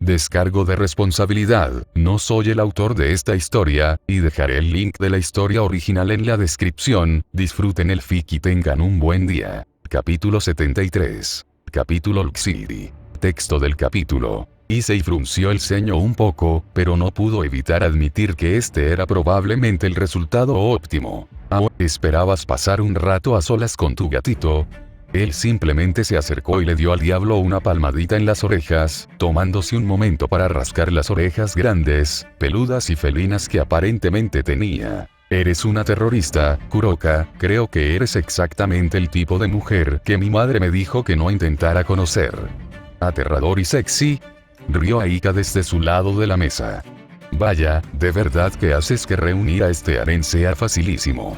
Descargo de responsabilidad, no soy el autor de esta historia, y dejaré el link de la historia original en la descripción. Disfruten el fic y tengan un buen día. Capítulo 73. Capítulo Luxidi. Texto del capítulo. Issei frunció el ceño un poco, pero no pudo evitar admitir que este era probablemente el resultado óptimo. ¿Esperabas pasar un rato a solas con tu gatito? Él simplemente se acercó y le dio al diablo una palmadita en las orejas, tomándose un momento para rascar las orejas grandes, peludas y felinas que aparentemente tenía. Eres una terrorista, Kuroka, creo que eres exactamente el tipo de mujer que mi madre me dijo que no intentara conocer. Aterrador y sexy, rió Aika desde su lado de la mesa. Vaya, de verdad que haces que reunir a este harén sea facilísimo.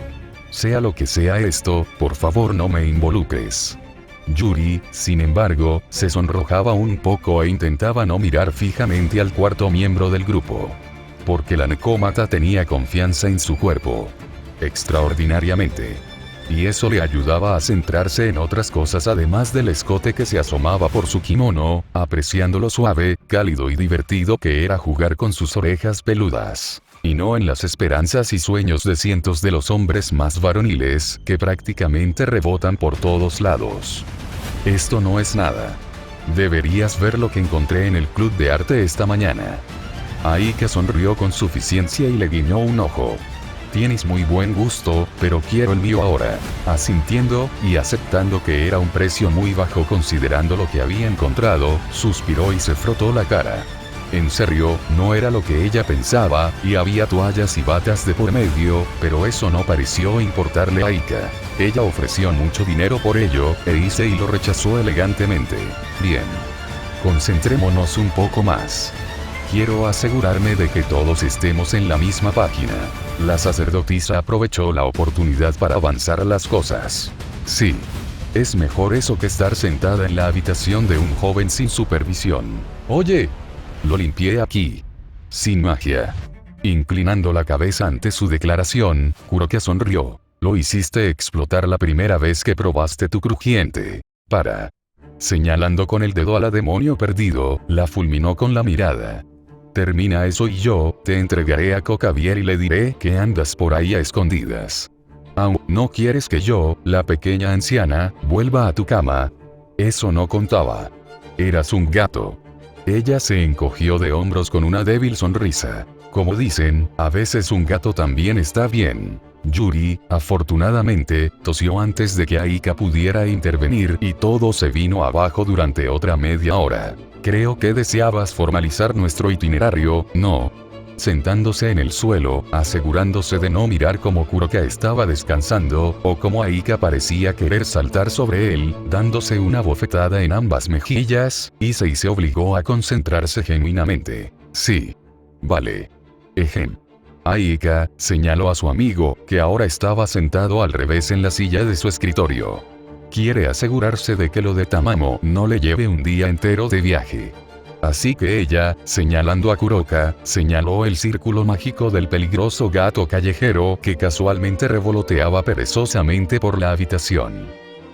Sea lo que sea esto, por favor no me involucres. Yuri, sin embargo, se sonrojaba un poco e intentaba no mirar fijamente al cuarto miembro del grupo. Porque la necómata tenía confianza en su cuerpo. Extraordinariamente. Y eso le ayudaba a centrarse en otras cosas además del escote que se asomaba por su kimono, apreciando lo suave, cálido y divertido que era jugar con sus orejas peludas. Y no en las esperanzas y sueños de cientos de los hombres más varoniles, que prácticamente rebotan por todos lados. Esto no es nada. Deberías ver lo que encontré en el club de arte esta mañana. Aika sonrió con suficiencia y le guiñó un ojo. Tienes muy buen gusto, pero quiero el mío ahora. Asintiendo, y aceptando que era un precio muy bajo considerando lo que había encontrado, suspiró y se frotó la cara. En serio, no era lo que ella pensaba, y había toallas y batas de por medio, pero eso no pareció importarle a Aika. Ella ofreció mucho dinero por ello, e Issei lo rechazó elegantemente. Bien. Concentrémonos un poco más. Quiero asegurarme de que todos estemos en la misma página. La sacerdotisa aprovechó la oportunidad para avanzar las cosas. Sí. Es mejor eso que estar sentada en la habitación de un joven sin supervisión. Oye. Lo limpié aquí. Sin magia. Inclinando la cabeza ante su declaración, Kuroka sonrió. Lo hiciste explotar la primera vez que probaste tu crujiente. Para. Señalando con el dedo a la demonio perdido, la fulminó con la mirada. Termina eso y yo te entregaré a Kokavier y le diré que andas por ahí a escondidas. ¿Aún no quieres que yo, la pequeña anciana, vuelva a tu cama? Eso no contaba. Eras un gato. Ella se encogió de hombros con una débil sonrisa. Como dicen, a veces un gato también está bien. Yuri, afortunadamente, tosió antes de que Aika pudiera intervenir y todo se vino abajo durante otra media hora. Creo que deseabas formalizar nuestro itinerario, ¿no? Sentándose en el suelo, asegurándose de no mirar cómo Kuroka estaba descansando, o cómo Aika parecía querer saltar sobre él, dándose una bofetada en ambas mejillas, Issei se obligó a concentrarse genuinamente. Sí. Vale. Ejem. Aika señaló a su amigo, que ahora estaba sentado al revés en la silla de su escritorio. Quiere asegurarse de que lo de Tamamo no le lleve un día entero de viaje. Así que ella, señalando a Kuroka, señaló el círculo mágico del peligroso gato callejero que casualmente revoloteaba perezosamente por la habitación.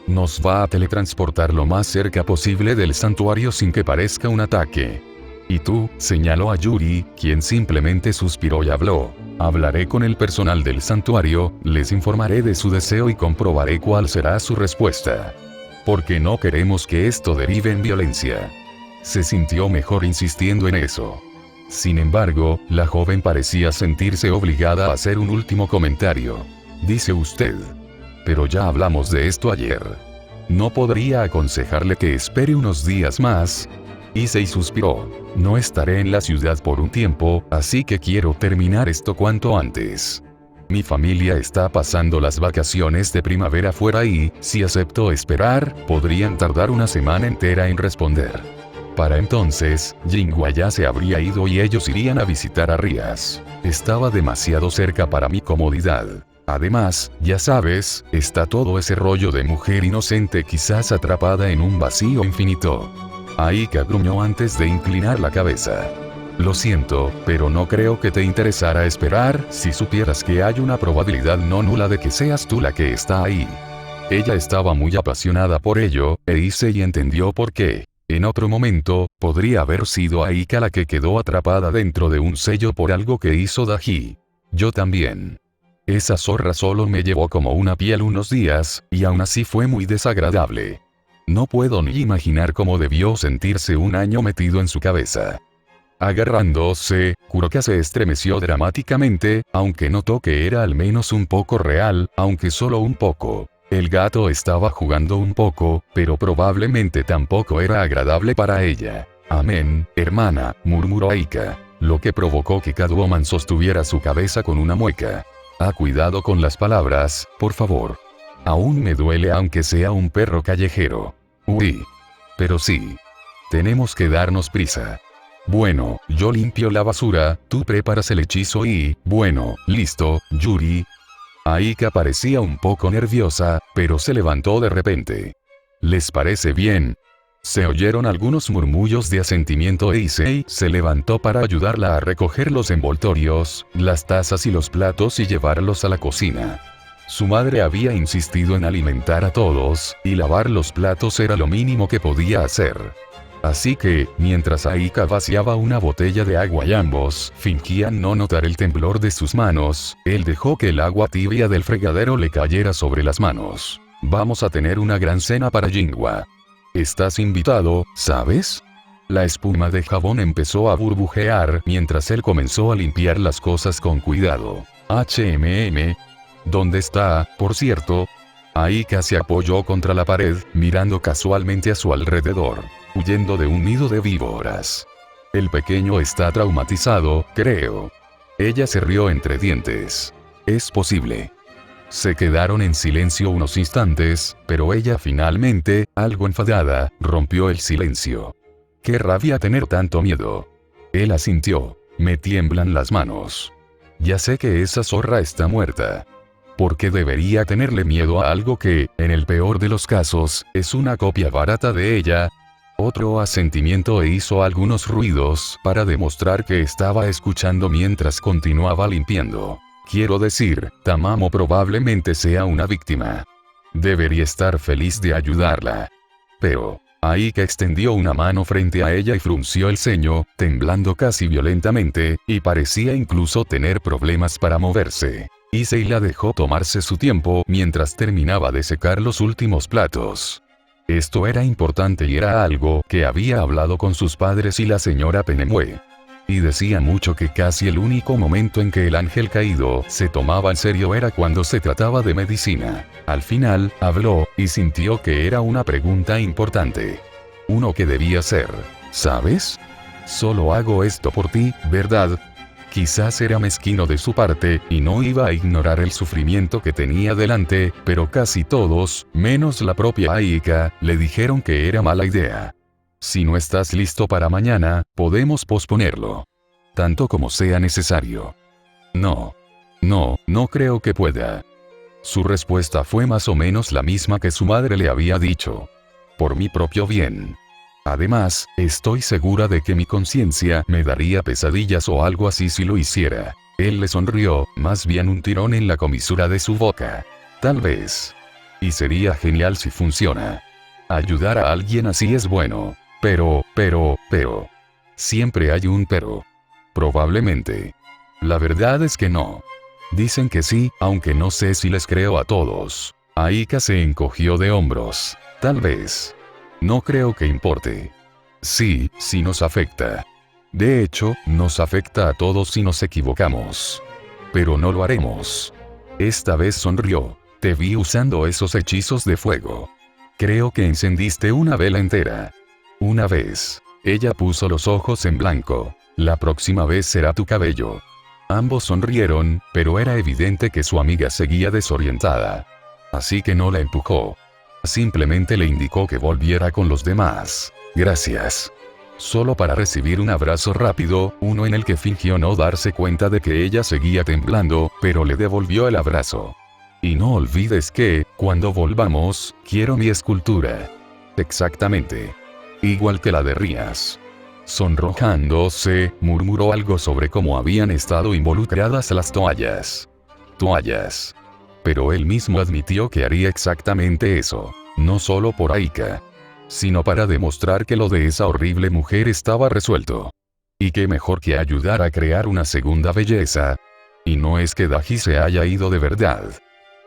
Nos va a teletransportar lo más cerca posible del santuario sin que parezca un ataque. Y tú, señaló a Yuri, quien simplemente suspiró y habló. Hablaré con el personal del santuario, les informaré de su deseo y comprobaré cuál será su respuesta. Porque no queremos que esto derive en violencia. Se sintió mejor insistiendo en eso. Sin embargo, la joven parecía sentirse obligada a hacer un último comentario. Dice usted. Pero ya hablamos de esto ayer. ¿No podría aconsejarle que espere unos días más? Issei suspiró. No estaré en la ciudad por un tiempo, así que quiero terminar esto cuanto antes. Mi familia está pasando las vacaciones de primavera fuera y, si acepto esperar, podrían tardar una semana entera en responder. Para entonces, Jinghua ya se habría ido y ellos irían a visitar a Rías. Estaba demasiado cerca para mi comodidad. Además, ya sabes, está todo ese rollo de mujer inocente quizás atrapada en un vacío infinito. Aika gruñó antes de inclinar la cabeza. Lo siento, pero no creo que te interesara esperar si supieras que hay una probabilidad no nula de que seas tú la que está ahí. Ella estaba muy apasionada por ello, e Issei entendió por qué. En otro momento, podría haber sido Aika la que quedó atrapada dentro de un sello por algo que hizo Daji. Yo también. Esa zorra solo me llevó como una piel unos días, y aún así fue muy desagradable. No puedo ni imaginar cómo debió sentirse un año metido en su cabeza. Agarrándose, Kuroka se estremeció dramáticamente, aunque notó que era al menos un poco real, aunque solo un poco. El gato estaba jugando un poco, pero probablemente tampoco era agradable para ella. Amén, hermana, murmuró Aika, lo que provocó que Catwoman sostuviera su cabeza con una mueca. Cuidado con las palabras, por favor. Aún me duele aunque sea un perro callejero. Uy. Pero sí. Tenemos que darnos prisa. Bueno, yo limpio la basura, tú preparas el hechizo y, bueno, listo, Yuri. Aika parecía un poco nerviosa, pero se levantó de repente. ¿Les parece bien? Se oyeron algunos murmullos de asentimiento e Issei se levantó para ayudarla a recoger los envoltorios, las tazas y los platos y llevarlos a la cocina. Su madre había insistido en alimentar a todos, y lavar los platos era lo mínimo que podía hacer. Así que, mientras Aika vaciaba una botella de agua y ambos fingían no notar el temblor de sus manos, él dejó que el agua tibia del fregadero le cayera sobre las manos. Vamos a tener una gran cena para Jinwa. Estás invitado, ¿sabes? La espuma de jabón empezó a burbujear mientras él comenzó a limpiar las cosas con cuidado. ¿Dónde está, por cierto? Aika se apoyó contra la pared, mirando casualmente a su alrededor, huyendo de un nido de víboras. El pequeño está traumatizado, creo. Ella se rió entre dientes. Es posible. Se quedaron en silencio unos instantes, pero ella finalmente, algo enfadada, rompió el silencio. ¡Qué rabia tener tanto miedo! Él asintió. Me tiemblan las manos. Ya sé que esa zorra está muerta. ¿Por qué debería tenerle miedo a algo que, en el peor de los casos, es una copia barata de ella? Otro asentimiento e hizo algunos ruidos para demostrar que estaba escuchando mientras continuaba limpiando. Quiero decir, Tamamo probablemente sea una víctima. Debería estar feliz de ayudarla. Pero, Aika extendió una mano frente a ella y frunció el ceño, temblando casi violentamente, y parecía incluso tener problemas para moverse. Issei la dejó tomarse su tiempo mientras terminaba de secar los últimos platos. Esto era importante y era algo que había hablado con sus padres y la señora Penemue. Y decía mucho que casi el único momento en que el ángel caído se tomaba en serio era cuando se trataba de medicina. Al final, habló, y sintió que era una pregunta importante. Uno que debía ser, ¿sabes? Solo hago esto por ti, ¿verdad? Quizás era mezquino de su parte, y no iba a ignorar el sufrimiento que tenía delante, pero casi todos, menos la propia Aika, le dijeron que era mala idea. Si no estás listo para mañana, podemos posponerlo. Tanto como sea necesario. No. No creo que pueda. Su respuesta fue más o menos la misma que su madre le había dicho. Por mi propio bien. Además, estoy segura de que mi conciencia me daría pesadillas o algo así si lo hiciera. Él le sonrió, más bien un tirón en la comisura de su boca. Tal vez. Y sería genial si funciona. Ayudar a alguien así es bueno. Pero. Siempre hay un pero. Probablemente. La verdad es que no. Dicen que sí, aunque no sé si les creo a todos. Aika se encogió de hombros. Tal vez. No creo que importe. Sí nos afecta. De hecho, nos afecta a todos si nos equivocamos. Pero no lo haremos. Esta vez sonrió. Te vi usando esos hechizos de fuego. Creo que encendiste una vela entera. Una vez. Ella puso los ojos en blanco. La próxima vez será tu cabello. Ambos sonrieron, pero era evidente que su amiga seguía desorientada. Así que no la empujó. Simplemente le indicó que volviera con los demás. Gracias. Solo para recibir un abrazo rápido, uno en el que fingió no darse cuenta de que ella seguía temblando, pero le devolvió el abrazo. Y no olvides que, cuando volvamos, quiero mi escultura. Exactamente. Igual que la de Rías. Sonrojándose, murmuró algo sobre cómo habían estado involucradas las toallas. Toallas. Pero él mismo admitió que haría exactamente eso. No solo por Aika. sino para demostrar que lo de esa horrible mujer estaba resuelto. Y qué mejor que ayudar a crear una segunda belleza. Y no es que Daji se haya ido de verdad.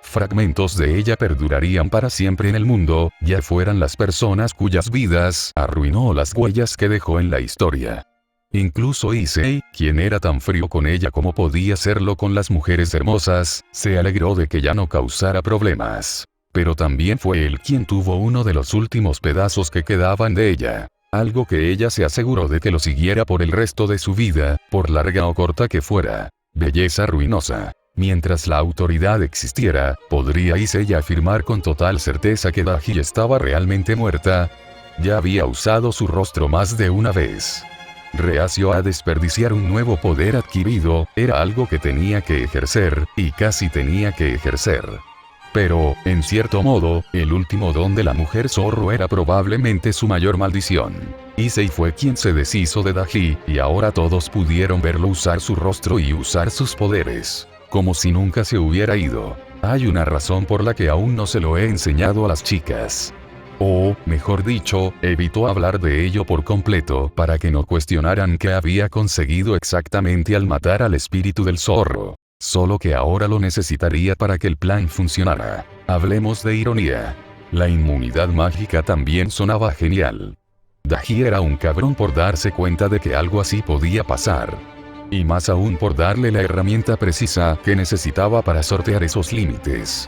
Fragmentos de ella perdurarían para siempre en el mundo, ya fueran las personas cuyas vidas arruinó o las huellas que dejó en la historia. Incluso Issei, quien era tan frío con ella como podía serlo con las mujeres hermosas, se alegró de que ya no causara problemas. Pero también fue él quien tuvo uno de los últimos pedazos que quedaban de ella. Algo que ella se aseguró de que lo siguiera por el resto de su vida, por larga o corta que fuera. Belleza ruinosa. Mientras la autoridad existiera, podría Issei afirmar con total certeza que Daji estaba realmente muerta. Ya había usado su rostro más de una vez. Reacio a desperdiciar un nuevo poder adquirido, era algo que tenía que ejercer, y casi tenía que ejercer. Pero, en cierto modo, el último don de la mujer zorro era probablemente su mayor maldición. Issei fue quien se deshizo de Daji, y ahora todos pudieron verlo usar su rostro y usar sus poderes. Como si nunca se hubiera ido. Hay una razón por la que aún no se lo he enseñado a las chicas. O, mejor dicho, evitó hablar de ello por completo para que no cuestionaran qué había conseguido exactamente al matar al espíritu del zorro. Solo que ahora lo necesitaría para que el plan funcionara. Hablemos de ironía. La inmunidad mágica también sonaba genial. Daji era un cabrón por darse cuenta de que algo así podía pasar. Y más aún por darle la herramienta precisa que necesitaba para sortear esos límites.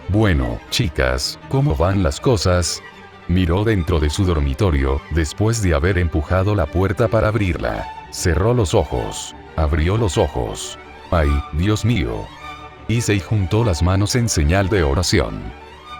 Bueno, chicas, ¿cómo van las cosas? Miró dentro de su dormitorio, después de haber empujado la puerta para abrirla. Cerró los ojos. Abrió los ojos. ¡Ay, Dios mío! Issei juntó las manos en señal de oración.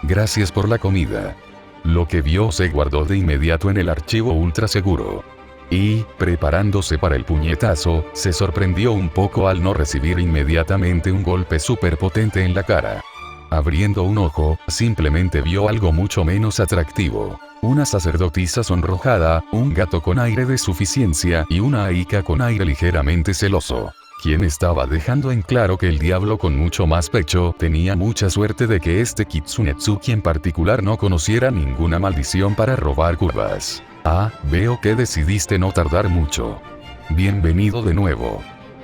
Gracias por la comida. Lo que vio se guardó de inmediato en el archivo ultra seguro. Y, preparándose para el puñetazo, se sorprendió un poco al no recibir inmediatamente un golpe superpotente en la cara. Abriendo un ojo, simplemente vio algo mucho menos atractivo. Una sacerdotisa sonrojada, un gato con aire de suficiencia y una Aika con aire ligeramente celoso. Quien estaba dejando en claro que el diablo con mucho más pecho tenía mucha suerte de que este Kitsunetsuki en particular no conociera ninguna maldición para robar curvas. Ah, veo que decidiste no tardar mucho. Bienvenido de nuevo.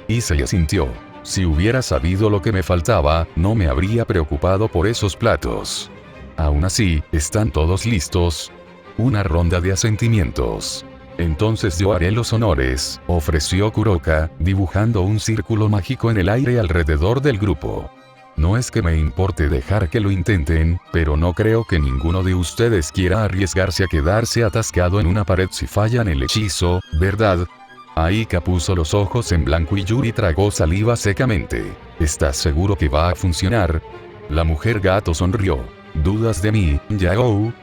Issei asintió. Si hubiera sabido lo que me faltaba, no me habría preocupado por esos platos. Aún así, ¿están todos listos? Una ronda de asentimientos. Entonces yo haré los honores, ofreció Kuroka, dibujando un círculo mágico en el aire alrededor del grupo. No es que me importe dejar que lo intenten, pero no creo que ninguno de ustedes quiera arriesgarse a quedarse atascado en una pared si fallan el hechizo, ¿verdad? Aika puso los ojos en blanco y Yuri tragó saliva secamente. ¿Estás seguro que va a funcionar? La mujer gato sonrió. ¿Dudas de mí, Yao?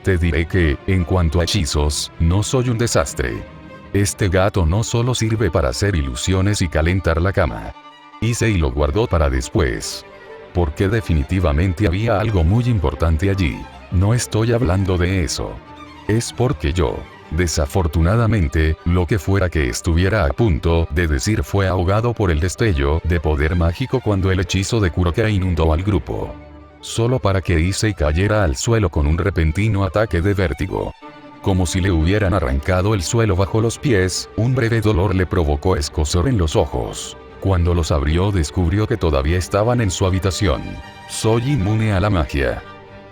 Te diré que, en cuanto a hechizos, no soy un desastre. Este gato no solo sirve para hacer ilusiones y calentar la cama. Issei lo guardó para después. Porque definitivamente había algo muy importante allí. No estoy hablando de eso. Es porque yo, desafortunadamente, lo que fuera que estuviera a punto de decir fue ahogado por el destello de poder mágico cuando el hechizo de Kuroka inundó al grupo. Solo para que Issei cayera al suelo con un repentino ataque de vértigo. Como si le hubieran arrancado el suelo bajo los pies, un breve dolor le provocó escozor en los ojos. Cuando los abrió descubrió que todavía estaban en su habitación. Soy inmune a la magia.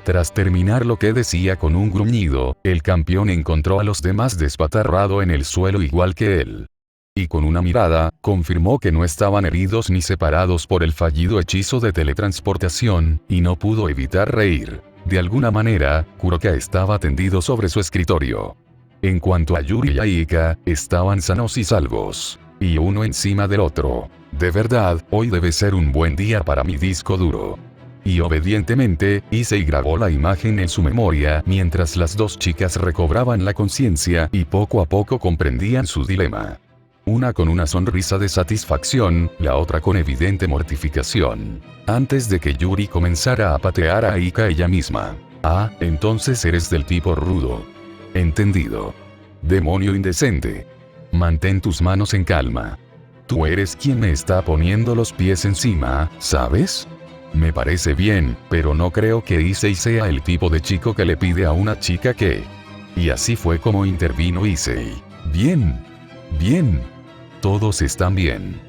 Tras terminar lo que decía con un gruñido, el campeón encontró a los demás despatarrado en el suelo igual que él. Y con una mirada, confirmó que no estaban heridos ni separados por el fallido hechizo de teletransportación, y no pudo evitar reír. De alguna manera, Kuroka estaba tendido sobre su escritorio. En cuanto a Yuri y Aika, estaban sanos y salvos. Y uno encima del otro. De verdad, hoy debe ser un buen día para mi disco duro. Y obedientemente, Issei grabó la imagen en su memoria mientras las dos chicas recobraban la conciencia y poco a poco comprendían su dilema. Una con una sonrisa de satisfacción, la otra con evidente mortificación. Antes de que Yuri comenzara a patear a Aika ella misma. Ah, entonces eres del tipo rudo. Entendido. Demonio indecente. Mantén tus manos en calma. Tú eres quien me está poniendo los pies encima, ¿sabes? Me parece bien, pero no creo que Issei sea el tipo de chico que le pide a una chica que Y así fue como intervino Issei. Bien. Bien. Todos están bien.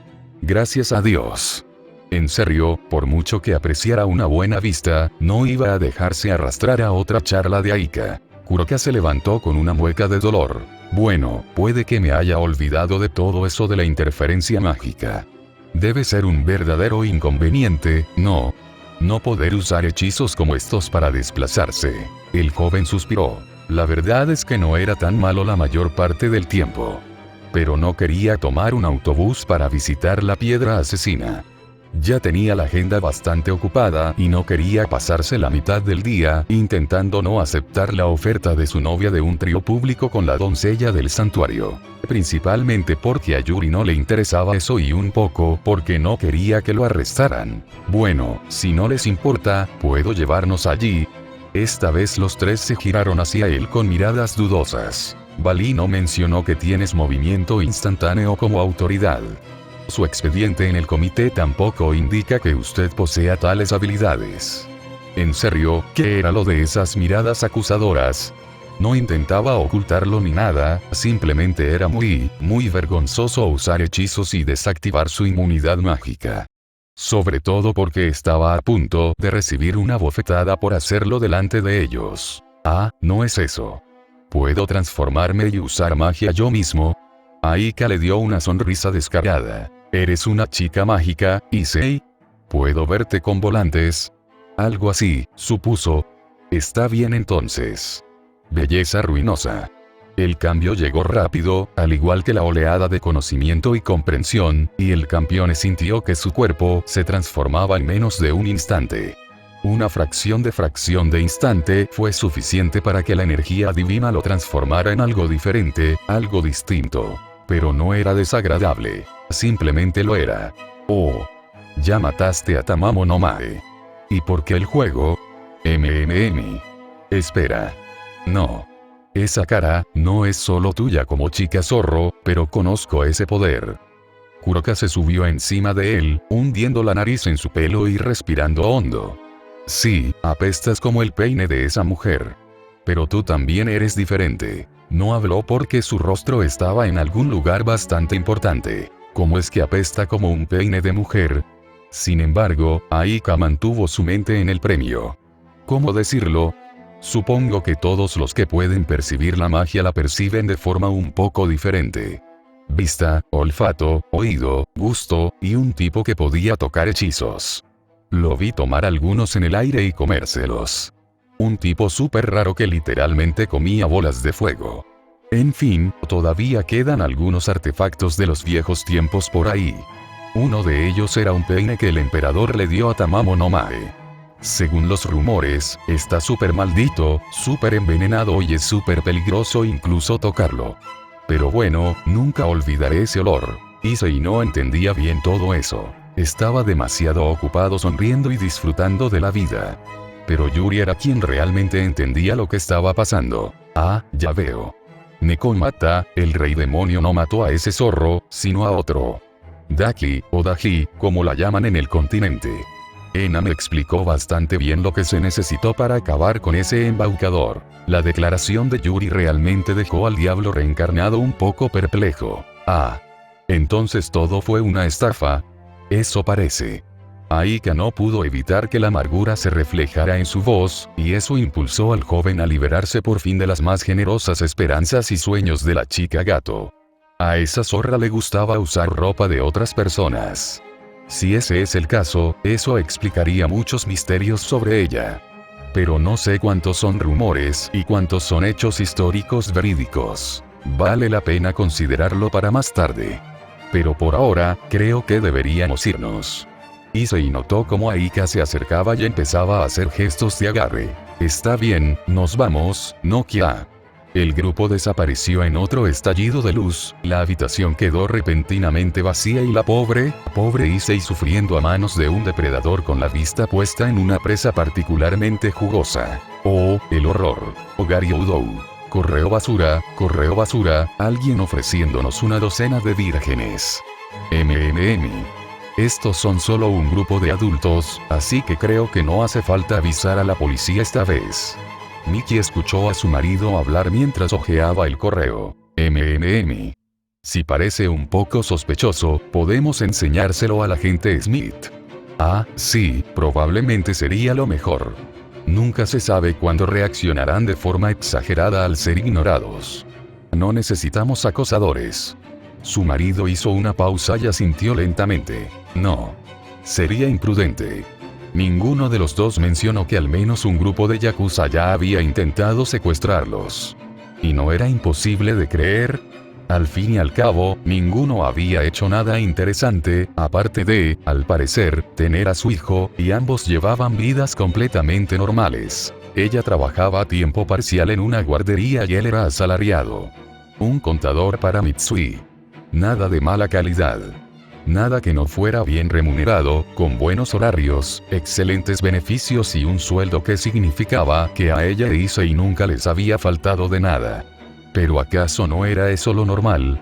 Gracias a Dios. En serio, por mucho que apreciara una buena vista, no iba a dejarse arrastrar a otra charla de Aika. Kuroka se levantó con una mueca de dolor. Bueno, puede que me haya olvidado de todo eso de la interferencia mágica. Debe ser un verdadero inconveniente, ¿no? No poder usar hechizos como estos para desplazarse. El joven suspiró. La verdad es que no era tan malo la mayor parte del tiempo. Pero no quería tomar un autobús para visitar la piedra asesina. Ya tenía la agenda bastante ocupada y no quería pasarse la mitad del día intentando no aceptar la oferta de su novia de un trío público con la doncella del santuario. Principalmente porque a Yuri no le interesaba eso y un poco porque no quería que lo arrestaran. Bueno, si no les importa, puedo llevarnos allí. Esta vez los tres se giraron hacia él con miradas dudosas. Bali no mencionó que tienes movimiento instantáneo como autoridad. Su expediente en el comité tampoco indica que usted posea tales habilidades. En serio, ¿qué era lo de esas miradas acusadoras? No intentaba ocultarlo ni nada, simplemente era muy vergonzoso usar hechizos y desactivar su inmunidad mágica. Sobre todo porque estaba a punto de recibir una bofetada por hacerlo delante de ellos. Ah, no es eso. ¿Puedo transformarme y usar magia yo mismo? Aika le dio una sonrisa descarada. ¿Eres una chica mágica, Issei? ¿Puedo verte con volantes? Algo así, supuso. Está bien entonces. Belleza ruinosa. El cambio llegó rápido, al igual que la oleada de conocimiento y comprensión, y el campeón sintió que su cuerpo se transformaba en menos de un instante. Una fracción de instante fue suficiente para que la energía divina lo transformara en algo diferente, algo distinto. Pero no era desagradable. Simplemente lo era. Oh. Ya mataste a Tamamo no Mae. ¿Y por qué el juego? Espera. No. Esa cara no es solo tuya como chica zorro, pero conozco ese poder. Kuroka se subió encima de él, hundiendo la nariz en su pelo y respirando hondo. Sí, apestas como el peine de esa mujer. Pero tú también eres diferente. No habló porque su rostro estaba en algún lugar bastante importante. ¿Cómo es que apesta como un peine de mujer? Sin embargo, Aika mantuvo su mente en el premio. ¿Cómo decirlo? Supongo que todos los que pueden percibir la magia la perciben de forma un poco diferente. Vista, olfato, oído, gusto, y un tipo que podía tocar hechizos. Lo vi tomar algunos en el aire y comérselos. Un tipo súper raro que literalmente comía bolas de fuego. En fin, todavía quedan algunos artefactos de los viejos tiempos por ahí. Uno de ellos era un peine que el emperador le dio a Tamamo no Mae. Según los rumores, está súper maldito, súper envenenado y es súper peligroso incluso tocarlo. Pero bueno, nunca olvidaré ese olor. Issei no entendía bien todo eso. Estaba demasiado ocupado sonriendo y disfrutando de la vida. Pero Yuri era quien realmente entendía lo que estaba pasando. Ah, ya veo. Nekomata, el rey demonio no mató a ese zorro, sino a otro. Daki, o Daji, como la llaman en el continente. Ena me explicó bastante bien lo que se necesitó para acabar con ese embaucador. La declaración de Yuri realmente dejó al diablo reencarnado un poco perplejo. Ah. Entonces todo fue una estafa. Eso parece. Aika no pudo evitar que la amargura se reflejara en su voz, y eso impulsó al joven a liberarse por fin de las más generosas esperanzas y sueños de la chica gato. A esa zorra le gustaba usar ropa de otras personas. Si ese es el caso, eso explicaría muchos misterios sobre ella. Pero no sé cuántos son rumores y cuántos son hechos históricos verídicos. Vale la pena considerarlo para más tarde. Pero por ahora, creo que deberíamos irnos. Issei notó cómo Aika se acercaba y empezaba a hacer gestos de agarre. Está bien, nos vamos, Nokia. El grupo desapareció en otro estallido de luz, la habitación quedó repentinamente vacía y la pobre Issei sufriendo a manos de un depredador con la vista puesta en una presa particularmente jugosa. Oh, el horror. Ogari Udou. Correo basura, alguien ofreciéndonos una docena de vírgenes. Estos son solo un grupo de adultos, así que creo que no hace falta avisar a la policía esta vez. Miki escuchó a su marido hablar mientras hojeaba el correo. Si parece un poco sospechoso, podemos enseñárselo al agente Smith. Ah, sí, probablemente sería lo mejor. Nunca se sabe cuándo reaccionarán de forma exagerada al ser ignorados. No necesitamos acosadores. Su marido hizo una pausa y asintió lentamente. No. Sería imprudente. Ninguno de los dos mencionó que al menos un grupo de yakuza ya había intentado secuestrarlos. ¿Y no era imposible de creer? Al fin y al cabo, ninguno había hecho nada interesante, aparte de, al parecer, tener a su hijo, y ambos llevaban vidas completamente normales. Ella trabajaba a tiempo parcial en una guardería y él era asalariado. Un contador para Mitsui. Nada de mala calidad. Nada que no fuera bien remunerado, con buenos horarios, excelentes beneficios y un sueldo que significaba que a ella e Issei nunca les había faltado de nada. ¿Pero acaso no era eso lo normal?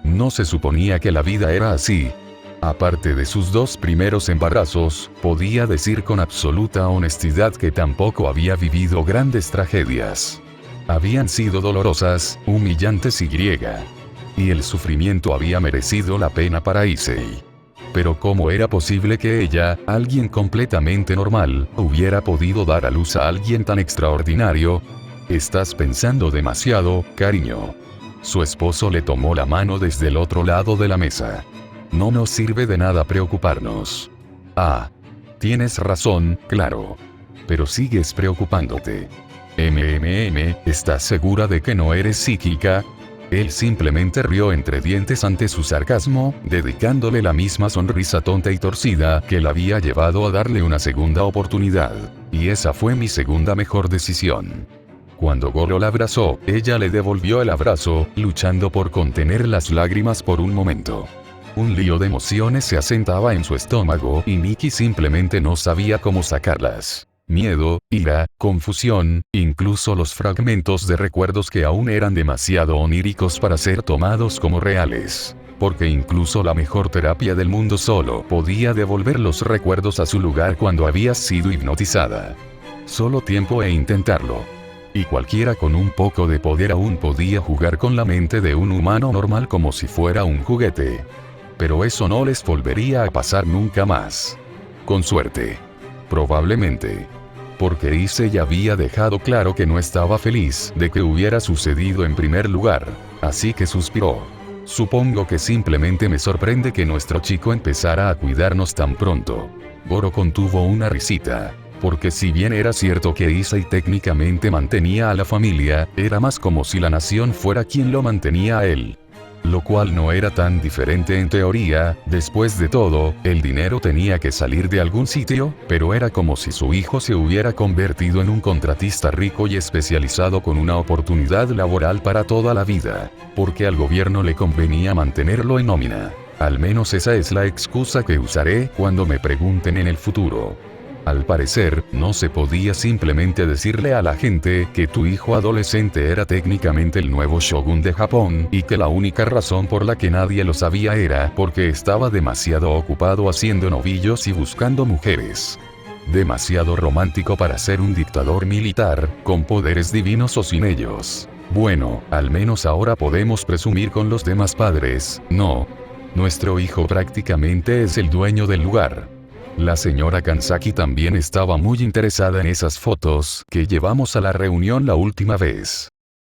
¿No se suponía que la vida era así? Aparte de sus dos primeros embarazos, podía decir con absoluta honestidad que tampoco había vivido grandes tragedias. Habían sido dolorosas, humillantes y el sufrimiento había merecido la pena para Issei. Pero ¿cómo era posible que ella, alguien completamente normal, hubiera podido dar a luz a alguien tan extraordinario? Estás pensando demasiado, cariño. Su esposo le tomó la mano desde el otro lado de la mesa. No nos sirve de nada preocuparnos. Ah. Tienes razón, claro. Pero sigues preocupándote. ¿Estás segura de que no eres psíquica? Él simplemente rió entre dientes ante su sarcasmo, dedicándole la misma sonrisa tonta y torcida que la había llevado a darle una segunda oportunidad. Y esa fue mi segunda mejor decisión. Cuando Goro la abrazó, ella le devolvió el abrazo, luchando por contener las lágrimas por un momento. Un lío de emociones se asentaba en su estómago y Miki simplemente no sabía cómo sacarlas. Miedo, ira, confusión, incluso los fragmentos de recuerdos que aún eran demasiado oníricos para ser tomados como reales. Porque incluso la mejor terapia del mundo solo podía devolver los recuerdos a su lugar cuando habías sido hipnotizada. Solo tiempo e intentarlo. Y cualquiera con un poco de poder aún podía jugar con la mente de un humano normal como si fuera un juguete. Pero eso no les volvería a pasar nunca más. Con suerte. Probablemente. Porque Issei ya había dejado claro que no estaba feliz de que hubiera sucedido en primer lugar. Así que suspiró. Supongo que simplemente me sorprende que nuestro chico empezara a cuidarnos tan pronto. Goro contuvo una risita. Porque si bien era cierto que Issei técnicamente mantenía a la familia, era más como si la nación fuera quien lo mantenía a él. Lo cual no era tan diferente en teoría, después de todo, el dinero tenía que salir de algún sitio, pero era como si su hijo se hubiera convertido en un contratista rico y especializado con una oportunidad laboral para toda la vida, porque al gobierno le convenía mantenerlo en nómina. Al menos esa es la excusa que usaré cuando me pregunten en el futuro. Al parecer, no se podía simplemente decirle a la gente que tu hijo adolescente era técnicamente el nuevo shogun de Japón y que la única razón por la que nadie lo sabía era porque estaba demasiado ocupado haciendo novillos y buscando mujeres. Demasiado romántico para ser un dictador militar, con poderes divinos o sin ellos. Bueno, al menos ahora podemos presumir con los demás padres, ¿no? Nuestro hijo prácticamente es el dueño del lugar. La señora Kansaki también estaba muy interesada en esas fotos que llevamos a la reunión la última vez.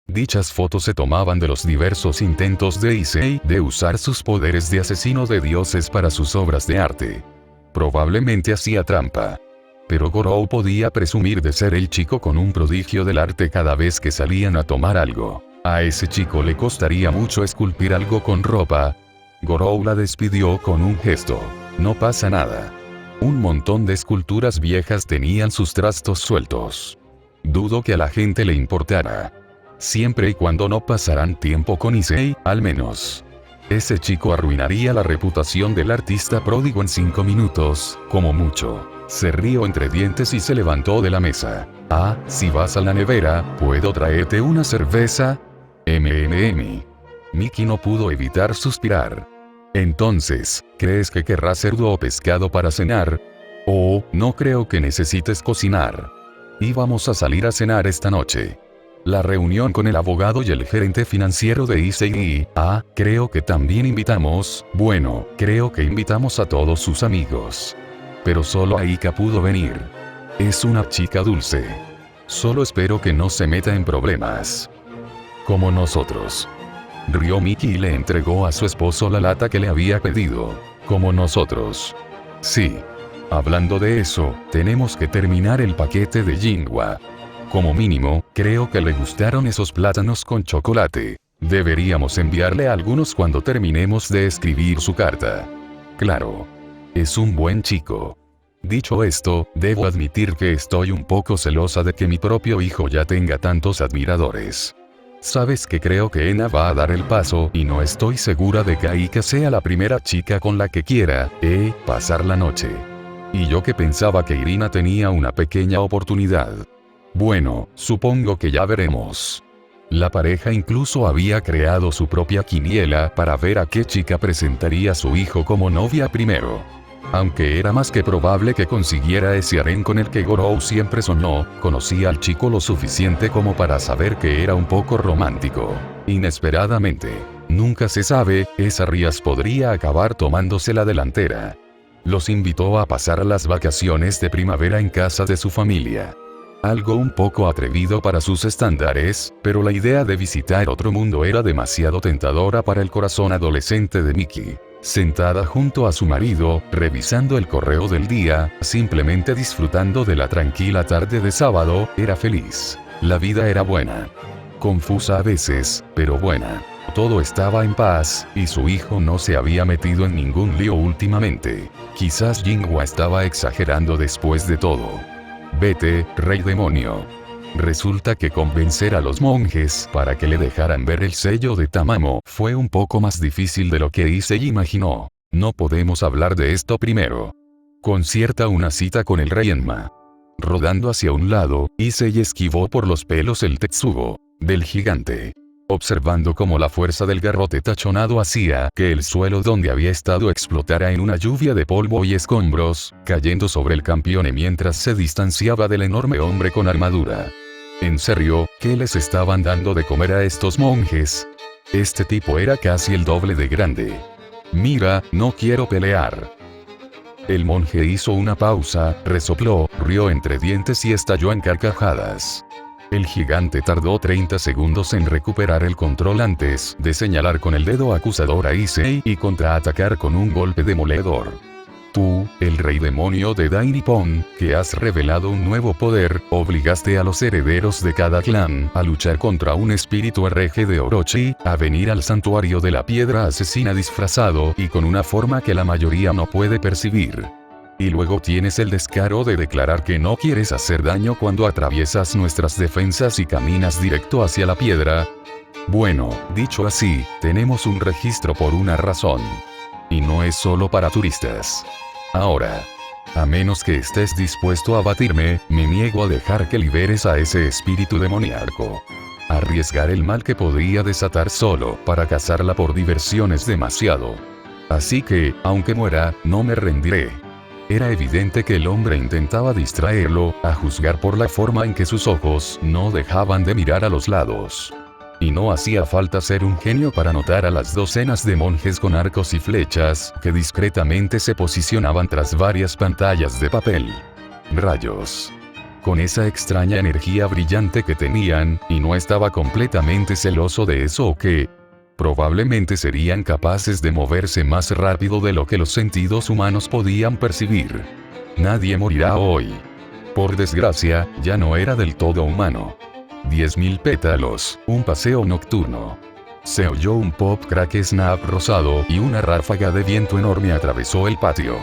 Dichas fotos se tomaban de los diversos intentos de Issei de usar sus poderes de asesino de dioses para sus obras de arte. Probablemente hacía trampa. Pero Gorou podía presumir de ser el chico con un prodigio del arte cada vez que salían a tomar algo. A ese chico le costaría mucho esculpir algo con ropa. Gorou la despidió con un gesto. No pasa nada. Un montón de esculturas viejas tenían sus trastos sueltos. Dudo que a la gente le importara. Siempre y cuando no pasaran tiempo con Issei, al menos. Ese chico arruinaría la reputación del artista pródigo en 5 minutos, como mucho. Se rió entre dientes y se levantó de la mesa. Ah, si vas a la nevera, ¿puedo traerte una cerveza? Miki no pudo evitar suspirar. Entonces, ¿crees que querrá cerdo o pescado para cenar? Oh, no creo que necesites cocinar. Íbamos a salir a cenar esta noche. La reunión con el abogado y el gerente financiero de ICI. Creo que también invitamos, creo que invitamos a todos sus amigos. Pero solo Aika pudo venir. Es una chica dulce. Solo espero que no se meta en problemas. Como nosotros. Rió Miki y le entregó a su esposo la lata que le había pedido. Como nosotros. Sí. Hablando de eso, tenemos que terminar el paquete de Jinhua. Como mínimo, creo que le gustaron esos plátanos con chocolate. Deberíamos enviarle algunos cuando terminemos de escribir su carta. Claro. Es un buen chico. Dicho esto, debo admitir que estoy un poco celosa de que mi propio hijo ya tenga tantos admiradores. Sabes que creo que Ena va a dar el paso y no estoy segura de que Aika sea la primera chica con la que quiera, pasar la noche. Y yo que pensaba que Irina tenía una pequeña oportunidad. Bueno, supongo que ya veremos. La pareja incluso había creado su propia quiniela para ver a qué chica presentaría a su hijo como novia primero. Aunque era más que probable que consiguiera ese harén con el que Gorou siempre soñó, conocía al chico lo suficiente como para saber que era un poco romántico. Inesperadamente. Nunca se sabe, esa Rías podría acabar tomándose la delantera. Los invitó a pasar las vacaciones de primavera en casa de su familia. Algo un poco atrevido para sus estándares, pero la idea de visitar otro mundo era demasiado tentadora para el corazón adolescente de Miki. Sentada junto a su marido, revisando el correo del día, simplemente disfrutando de la tranquila tarde de sábado, era feliz. La vida era buena. Confusa a veces, pero buena. Todo estaba en paz, y su hijo no se había metido en ningún lío últimamente. Quizás Jinhua estaba exagerando después de todo. Vete, rey demonio. Resulta que convencer a los monjes para que le dejaran ver el sello de Tamamo fue un poco más difícil de lo que Issei imaginó. No podemos hablar de esto primero. Concierta una cita con el rey Enma. Rodando hacia un lado, Issei esquivó por los pelos el Tetsugo del gigante. Observando cómo la fuerza del garrote tachonado hacía que el suelo donde había estado explotara en una lluvia de polvo y escombros, cayendo sobre el campione mientras se distanciaba del enorme hombre con armadura. ¿En serio, qué les estaban dando de comer a estos monjes? Este tipo era casi el doble de grande. Mira, no quiero pelear. El monje hizo una pausa, resopló, rió entre dientes y estalló en carcajadas. El gigante tardó 30 segundos en recuperar el control antes de señalar con el dedo acusador a Issei y contraatacar con un golpe demoledor. Tú, el rey demonio de Dai Nippon, que has revelado un nuevo poder, obligaste a los herederos de cada clan a luchar contra un espíritu hereje de Orochi, a venir al santuario de la piedra asesina disfrazado y con una forma que la mayoría no puede percibir. Y luego tienes el descaro de declarar que no quieres hacer daño cuando atraviesas nuestras defensas y caminas directo hacia la piedra. Bueno, dicho así, tenemos un registro por una razón. Y no es solo para turistas. Ahora, a menos que estés dispuesto a batirme, me niego a dejar que liberes a ese espíritu demoníaco. Arriesgar el mal que podría desatar solo para cazarla por diversión es demasiado. Así que, aunque muera, no me rendiré. Era evidente que el hombre intentaba distraerlo, a juzgar por la forma en que sus ojos no dejaban de mirar a los lados. Y no hacía falta ser un genio para notar a las docenas de monjes con arcos y flechas, que discretamente se posicionaban tras varias pantallas de papel. Rayos. Con esa extraña energía brillante que tenían, y no estaba completamente celoso de eso o qué. Probablemente serían capaces de moverse más rápido de lo que los sentidos humanos podían percibir. Nadie morirá hoy. Por desgracia, ya no era del todo humano. 10.000 pétalos, un paseo nocturno. Se oyó un pop crack snap rosado y una ráfaga de viento enorme atravesó el patio.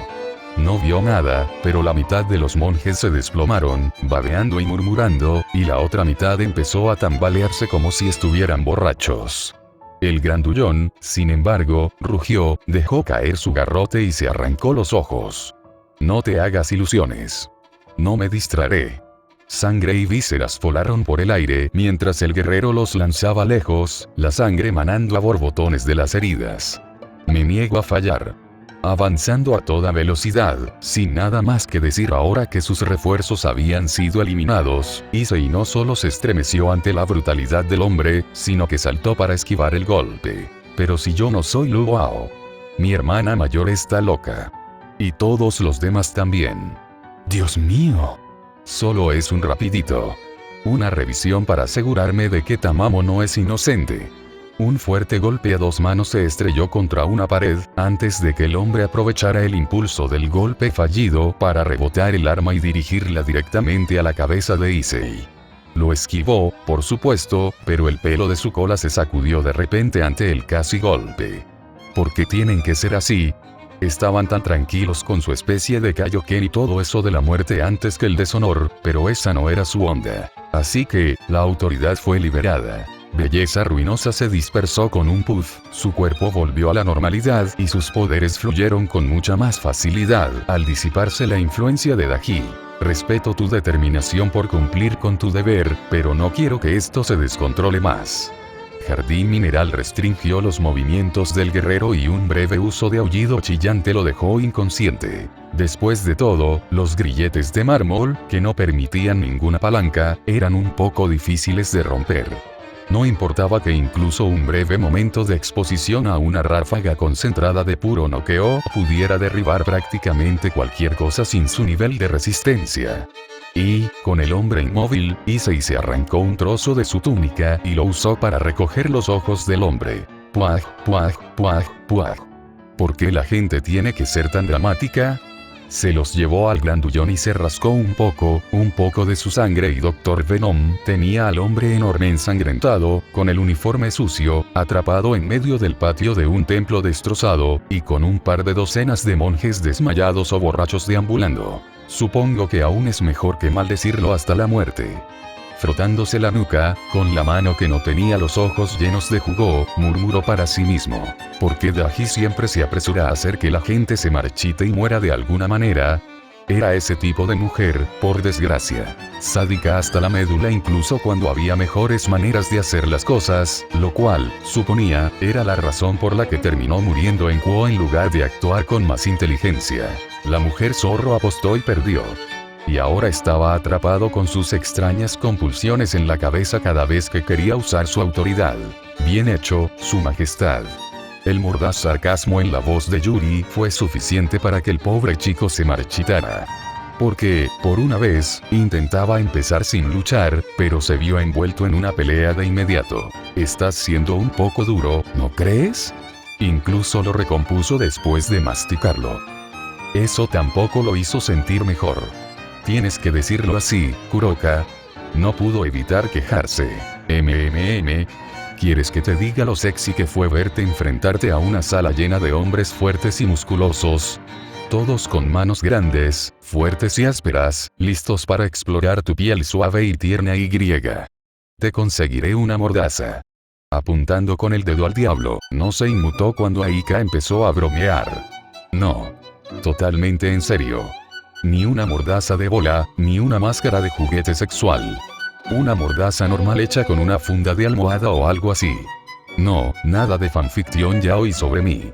No vio nada, pero la mitad de los monjes se desplomaron, babeando y murmurando, y la otra mitad empezó a tambalearse como si estuvieran borrachos. El grandullón, sin embargo, rugió, dejó caer su garrote y se arrancó los ojos. No te hagas ilusiones. No me distraeré. Sangre y vísceras volaron por el aire mientras el guerrero los lanzaba lejos, la sangre manando a borbotones de las heridas. Me niego a fallar. Avanzando a toda velocidad, sin nada más que decir ahora que sus refuerzos habían sido eliminados, Issei no solo se estremeció ante la brutalidad del hombre, sino que saltó para esquivar el golpe. Pero si yo no soy Lu Hao. Mi hermana mayor está loca. Y todos los demás también. Dios mío. Solo es un rapidito. Una revisión para asegurarme de que Tamamo no es inocente. Un fuerte golpe a dos manos se estrelló contra una pared, antes de que el hombre aprovechara el impulso del golpe fallido para rebotar el arma y dirigirla directamente a la cabeza de Issei. Lo esquivó, por supuesto, pero el pelo de su cola se sacudió de repente ante el casi golpe. ¿Por qué tienen que ser así? Estaban tan tranquilos con su especie de Kaioken y todo eso de la muerte antes que el deshonor, pero esa no era su onda. Así que, la autoridad fue liberada. Belleza ruinosa se dispersó con un puff, su cuerpo volvió a la normalidad y sus poderes fluyeron con mucha más facilidad al disiparse la influencia de Daji. Respeto tu determinación por cumplir con tu deber, pero no quiero que esto se descontrole más. Jardín Mineral restringió los movimientos del guerrero y un breve uso de aullido chillante lo dejó inconsciente. Después de todo, los grilletes de mármol, que no permitían ninguna palanca, eran un poco difíciles de romper. No importaba que incluso un breve momento de exposición a una ráfaga concentrada de puro noqueo pudiera derribar prácticamente cualquier cosa sin su nivel de resistencia. Y, con el hombre inmóvil, Issei se arrancó un trozo de su túnica y lo usó para recoger los ojos del hombre. Puaj, puaj, puaj, puaj. ¿Por qué la gente tiene que ser tan dramática? Se los llevó al glandullón y se rascó un poco de su sangre y Dr. Venom tenía al hombre enorme ensangrentado, con el uniforme sucio, atrapado en medio del patio de un templo destrozado, y con un par de docenas de monjes desmayados o borrachos deambulando. Supongo que aún es mejor que maldecirlo hasta la muerte. Frotándose la nuca, con la mano que no tenía los ojos llenos de jugo, murmuró para sí mismo. ¿Por qué Daji siempre se apresura a hacer que la gente se marchite y muera de alguna manera? Era ese tipo de mujer, por desgracia. Sádica hasta la médula incluso cuando había mejores maneras de hacer las cosas, lo cual, suponía, era la razón por la que terminó muriendo en Kuo en lugar de actuar con más inteligencia. La mujer zorro apostó y perdió. Y ahora estaba atrapado con sus extrañas compulsiones en la cabeza cada vez que quería usar su autoridad. Bien hecho, su majestad. El mordaz sarcasmo en la voz de Yuri fue suficiente para que el pobre chico se marchitara. Porque, por una vez, intentaba empezar sin luchar, pero se vio envuelto en una pelea de inmediato. Estás siendo un poco duro, ¿no crees? Incluso lo recompuso después de masticarlo. Eso tampoco lo hizo sentir mejor. Tienes que decirlo así, Kuroka. No pudo evitar quejarse. ¿Quieres que te diga lo sexy que fue verte enfrentarte a una sala llena de hombres fuertes y musculosos? Todos con manos grandes, fuertes y ásperas, listos para explorar tu piel suave y tierna y griega. Te conseguiré una mordaza. Apuntando con el dedo al diablo, no se inmutó cuando Aika empezó a bromear. No. Totalmente en serio. Ni una mordaza de bola, ni una máscara de juguete sexual. Una mordaza normal hecha con una funda de almohada o algo así. No, nada de fanficción yaoi sobre mí.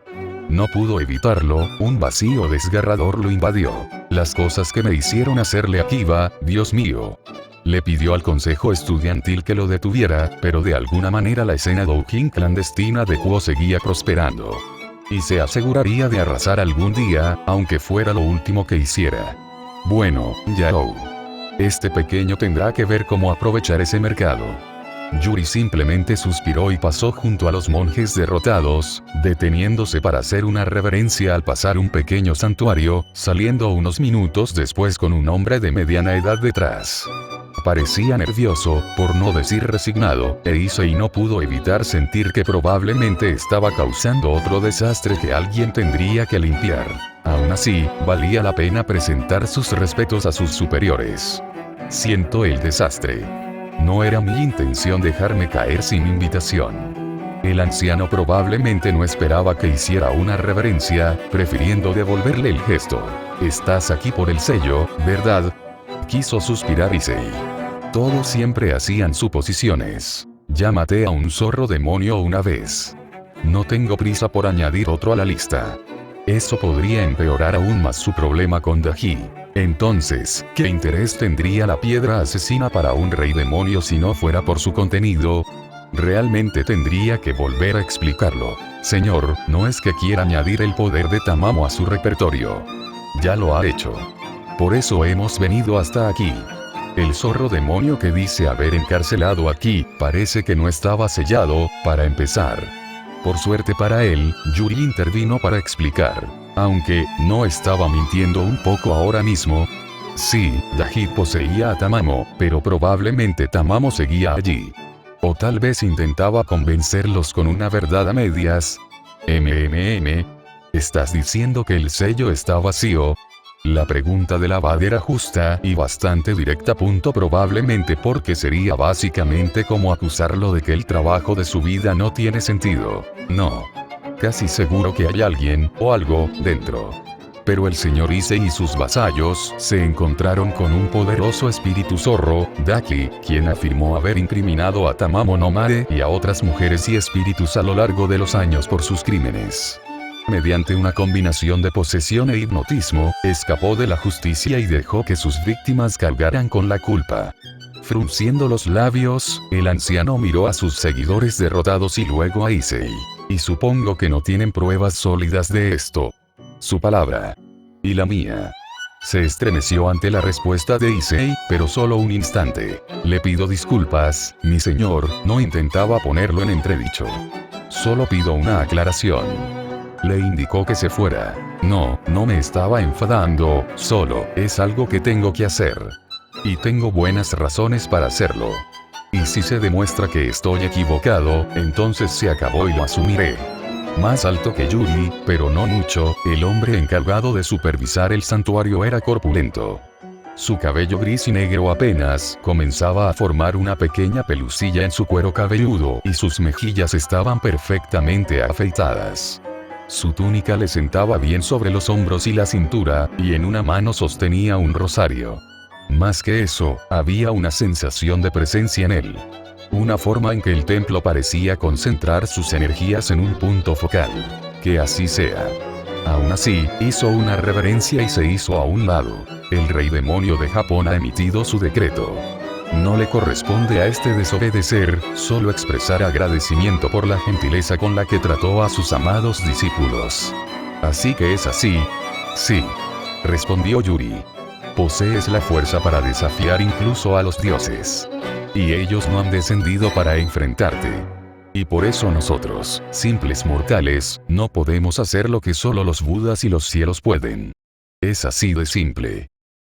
No pudo evitarlo, un vacío desgarrador lo invadió. Las cosas que me hicieron hacerle a Kiba, Dios mío. Le pidió al consejo estudiantil que lo detuviera, pero de alguna manera la escena doujin clandestina de Kuo seguía prosperando. Y se aseguraría de arrasar algún día, aunque fuera lo último que hiciera. Bueno, Yao. Este pequeño tendrá que ver cómo aprovechar ese mercado. Yuri simplemente suspiró y pasó junto a los monjes derrotados, deteniéndose para hacer una reverencia al pasar un pequeño santuario, saliendo unos minutos después con un hombre de mediana edad detrás. Parecía nervioso, por no decir resignado, e Issei no pudo evitar sentir que probablemente estaba causando otro desastre que alguien tendría que limpiar. Aún así, valía la pena presentar sus respetos a sus superiores. Siento el desastre. No era mi intención dejarme caer sin invitación. El anciano probablemente no esperaba que hiciera una reverencia, prefiriendo devolverle el gesto. Estás aquí por el sello, ¿verdad? Quiso suspirar Issei. Todos siempre hacían suposiciones. Ya maté a un zorro demonio una vez. No tengo prisa por añadir otro a la lista. Eso podría empeorar aún más su problema con Daji. Entonces, ¿qué interés tendría la piedra asesina para un rey demonio si no fuera por su contenido? Realmente tendría que volver a explicarlo. Señor, no es que quiera añadir el poder de Tamamo a su repertorio. Ya lo ha hecho. Por eso hemos venido hasta aquí. El zorro demonio que dice haber encarcelado aquí, parece que no estaba sellado, para empezar. Por suerte para él, Yuri intervino para explicar. Aunque, no estaba mintiendo un poco ahora mismo. Sí, Daji poseía a Tamamo, pero probablemente Tamamo seguía allí. O tal vez intentaba convencerlos con una verdad a medias. ¿Estás diciendo que el sello está vacío? La pregunta del abad era justa y bastante directa. Probablemente porque sería básicamente como acusarlo de que el trabajo de su vida no tiene sentido. No. Casi seguro que hay alguien, o algo, dentro. Pero el señor Issei y sus vasallos se encontraron con un poderoso espíritu zorro, Daki, quien afirmó haber incriminado a Tamamo no Mare y a otras mujeres y espíritus a lo largo de los años por sus crímenes. Mediante una combinación de posesión e hipnotismo, escapó de la justicia y dejó que sus víctimas cargaran con la culpa. Frunciendo los labios, el anciano miró a sus seguidores derrotados y luego a Issei. Y supongo que no tienen pruebas sólidas de esto. Su palabra. Y la mía. Se estremeció ante la respuesta de Issei, pero solo un instante. Le pido disculpas, mi señor, no intentaba ponerlo en entredicho. Solo pido una aclaración. Le indicó que se fuera. No me estaba enfadando, solo, es algo que tengo que hacer. Y tengo buenas razones para hacerlo. Y si se demuestra que estoy equivocado, entonces se acabó y lo asumiré. Más alto que Yuri, pero no mucho, el hombre encargado de supervisar el santuario era corpulento. Su cabello gris y negro apenas comenzaba a formar una pequeña pelucilla en su cuero cabelludo y sus mejillas estaban perfectamente afeitadas. Su túnica le sentaba bien sobre los hombros y la cintura, y en una mano sostenía un rosario. Más que eso, había una sensación de presencia en él. Una forma en que el templo parecía concentrar sus energías en un punto focal. Que así sea. Aún así, hizo una reverencia y se hizo a un lado. El rey demonio de Japón ha emitido su decreto. No le corresponde a este desobedecer, solo expresar agradecimiento por la gentileza con la que trató a sus amados discípulos. Así que es así. Sí. Respondió Yuri. Posees la fuerza para desafiar incluso a los dioses. Y ellos no han descendido para enfrentarte. Y por eso nosotros, simples mortales, no podemos hacer lo que solo los budas y los cielos pueden. Es así de simple.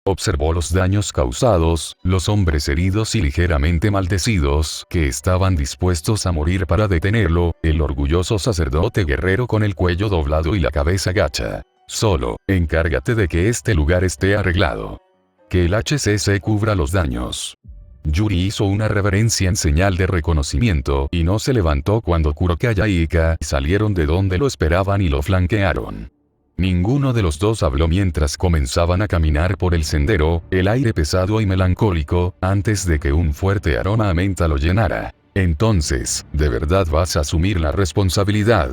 Observó los daños causados, los hombres heridos y ligeramente maldecidos, que estaban dispuestos a morir para detenerlo, el orgulloso sacerdote guerrero con el cuello doblado y la cabeza gacha. Solo, encárgate de que este lugar esté arreglado. Que el HCC cubra los daños. Yuri hizo una reverencia en señal de reconocimiento y no se levantó cuando Kurokaya y Ika salieron de donde lo esperaban y lo flanquearon. Ninguno de los dos habló mientras comenzaban a caminar por el sendero, el aire pesado y melancólico, antes de que un fuerte aroma a menta lo llenara. Entonces, ¿de verdad vas a asumir la responsabilidad?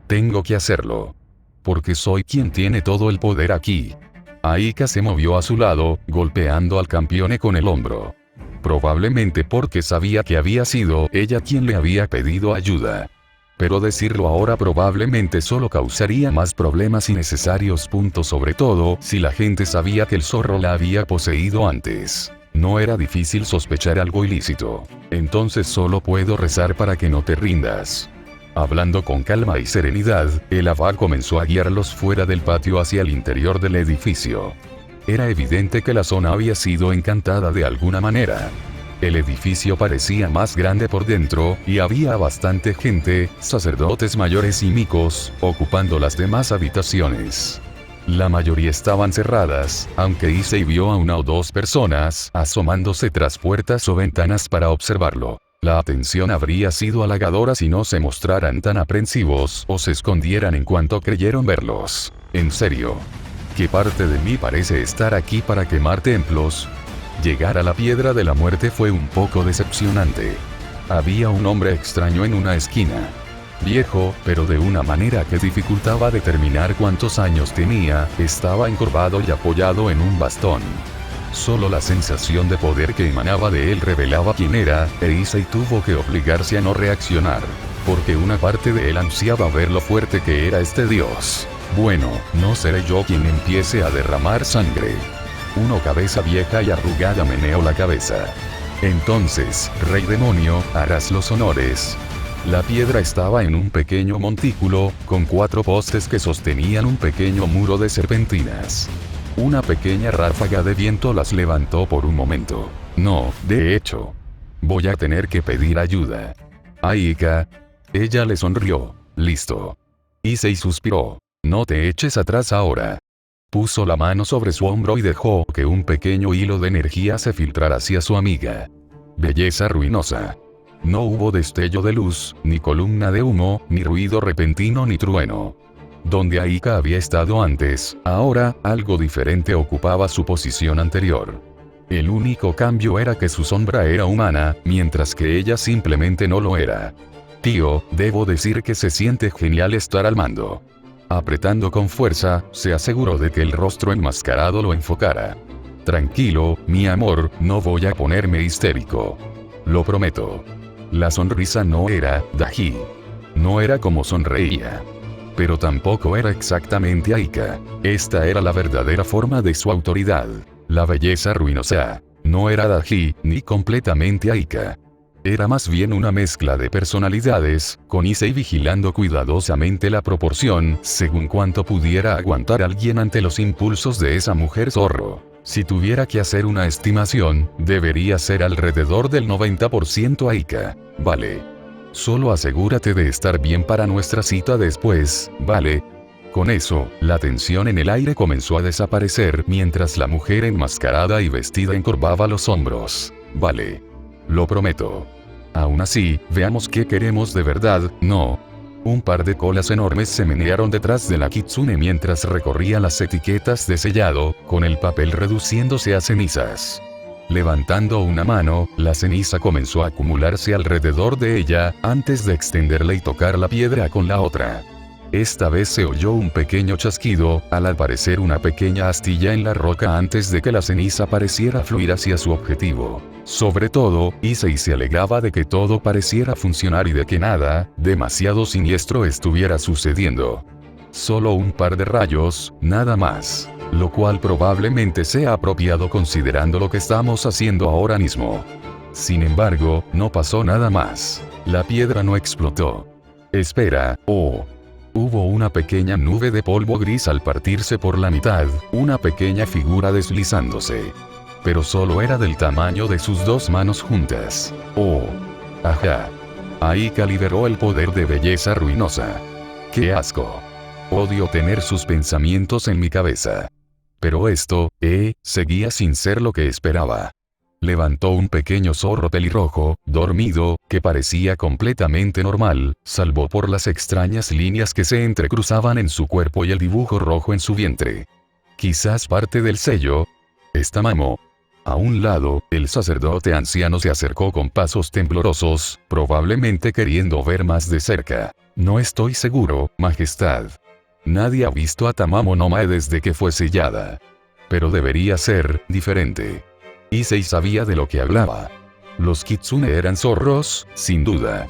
Tengo que hacerlo. Porque soy quien tiene todo el poder aquí. Aika se movió a su lado, golpeando al campeone con el hombro. Probablemente porque sabía que había sido ella quien le había pedido ayuda. Pero decirlo ahora probablemente solo causaría más problemas innecesarios. Sobre todo, si la gente sabía que el zorro la había poseído antes. No era difícil sospechar algo ilícito. Entonces solo puedo rezar para que no te rindas. Hablando con calma y serenidad, el abad comenzó a guiarlos fuera del patio hacia el interior del edificio. Era evidente que la zona había sido encantada de alguna manera. El edificio parecía más grande por dentro, y había bastante gente, sacerdotes mayores y micos, ocupando las demás habitaciones. La mayoría estaban cerradas, aunque Issei vio a una o dos personas asomándose tras puertas o ventanas para observarlo. La atención habría sido halagadora si no se mostraran tan aprensivos o se escondieran en cuanto creyeron verlos. En serio. ¿Qué parte de mí parece estar aquí para quemar templos? Llegar a la piedra de la muerte fue un poco decepcionante. Había un hombre extraño en una esquina. Viejo, pero de una manera que dificultaba determinar cuántos años tenía, estaba encorvado y apoyado en un bastón. Solo la sensación de poder que emanaba de él revelaba quién era, e Issei tuvo que obligarse a no reaccionar. Porque una parte de él ansiaba ver lo fuerte que era este dios. Bueno, no seré yo quien empiece a derramar sangre. Una cabeza vieja y arrugada meneó la cabeza. Entonces, rey demonio, harás los honores. La piedra estaba en un pequeño montículo, con 4 postes que sostenían un pequeño muro de serpentinas. Una pequeña ráfaga de viento las levantó por un momento. No, de hecho. Voy a tener que pedir ayuda. Aika. Ella le sonrió. Listo. Issei suspiró. No te eches atrás ahora. Puso la mano sobre su hombro y dejó que un pequeño hilo de energía se filtrara hacia su amiga. Belleza ruinosa. No hubo destello de luz, ni columna de humo, ni ruido repentino ni trueno. Donde Aika había estado antes, ahora, algo diferente ocupaba su posición anterior. El único cambio era que su sombra era humana, mientras que ella simplemente no lo era. Tío, debo decir que se siente genial estar al mando. Apretando con fuerza, se aseguró de que el rostro enmascarado lo enfocara. Tranquilo, mi amor, no voy a ponerme histérico. Lo prometo. La sonrisa no era Daji. No era como sonreía. Pero tampoco era exactamente Aika. Esta era la verdadera forma de su autoridad. La belleza ruinosa. No era Daji, ni completamente Aika. Era más bien una mezcla de personalidades, con Issei vigilando cuidadosamente la proporción, según cuánto pudiera aguantar alguien ante los impulsos de esa mujer zorro. Si tuviera que hacer una estimación, debería ser alrededor del 90% Aika. Vale. Solo asegúrate de estar bien para nuestra cita después, ¿vale? Con eso, la tensión en el aire comenzó a desaparecer mientras la mujer enmascarada y vestida encorvaba los hombros. Vale. Lo prometo. Aún así, veamos qué queremos de verdad, ¿no? Un par de colas enormes se menearon detrás de la kitsune mientras recorría las etiquetas de sellado, con el papel reduciéndose a cenizas. Levantando una mano, la ceniza comenzó a acumularse alrededor de ella, antes de extenderla y tocar la piedra con la otra. Esta vez se oyó un pequeño chasquido, al aparecer una pequeña astilla en la roca antes de que la ceniza pareciera fluir hacia su objetivo. Sobre todo, Issei se alegraba de que todo pareciera funcionar y de que nada, demasiado siniestro estuviera sucediendo. Solo un par de rayos, nada más. Lo cual probablemente sea apropiado considerando lo que estamos haciendo ahora mismo. Sin embargo, no pasó nada más. La piedra no explotó. Espera, oh. Hubo una pequeña nube de polvo gris al partirse por la mitad, una pequeña figura deslizándose. Pero solo era del tamaño de sus 2 manos juntas. Oh. Ajá. Aika liberó el poder de belleza ruinosa. ¡Qué asco! Odio tener sus pensamientos en mi cabeza. Pero esto, seguía sin ser lo que esperaba. Levantó un pequeño zorro pelirrojo, dormido, que parecía completamente normal, salvo por las extrañas líneas que se entrecruzaban en su cuerpo y el dibujo rojo en su vientre. Quizás parte del sello. Tamamo. A un lado, el sacerdote anciano se acercó con pasos temblorosos, probablemente queriendo ver más de cerca. No estoy seguro, Majestad. Nadie ha visto a Tamamo no Mae desde que fue sellada. Pero debería ser diferente. Issei sabía de lo que hablaba. Los kitsune eran zorros, sin duda.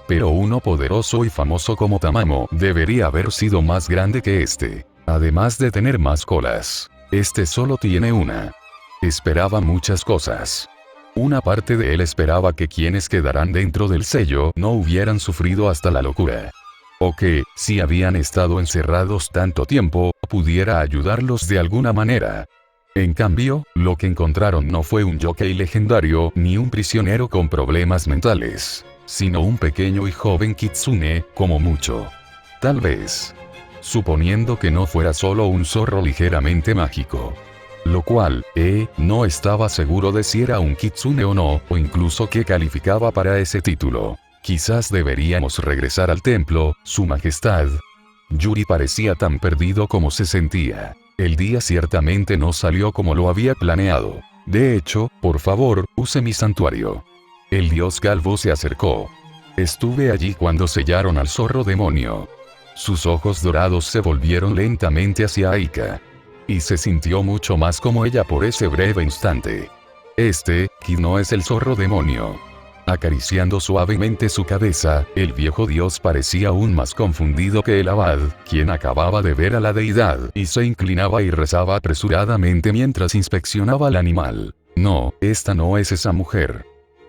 Pero uno poderoso y famoso como Tamamo debería haber sido más grande que este. Además de tener más colas. Este solo tiene una. Esperaba muchas cosas. Una parte de él esperaba que quienes quedaran dentro del sello no hubieran sufrido hasta la locura. O que, si habían estado encerrados tanto tiempo, pudiera ayudarlos de alguna manera. En cambio, lo que encontraron no fue un yokai legendario ni un prisionero con problemas mentales, sino un pequeño y joven kitsune, como mucho. Tal vez. Suponiendo que no fuera solo un zorro ligeramente mágico. Lo cual, no estaba seguro de si era un kitsune o no, o incluso qué calificaba para ese título. Quizás deberíamos regresar al templo, Su Majestad. Yuri parecía tan perdido como se sentía. El día ciertamente no salió como lo había planeado. De hecho, por favor, use mi santuario. El dios calvo se acercó. Estuve allí cuando sellaron al zorro demonio. Sus ojos dorados se volvieron lentamente hacia Aika. Y se sintió mucho más como ella por ese breve instante. Kid no es el zorro demonio. Acariciando suavemente su cabeza, el viejo dios parecía aún más confundido que el abad, quien acababa de ver a la deidad y se inclinaba y rezaba apresuradamente mientras inspeccionaba al animal. No, esta no es esa mujer.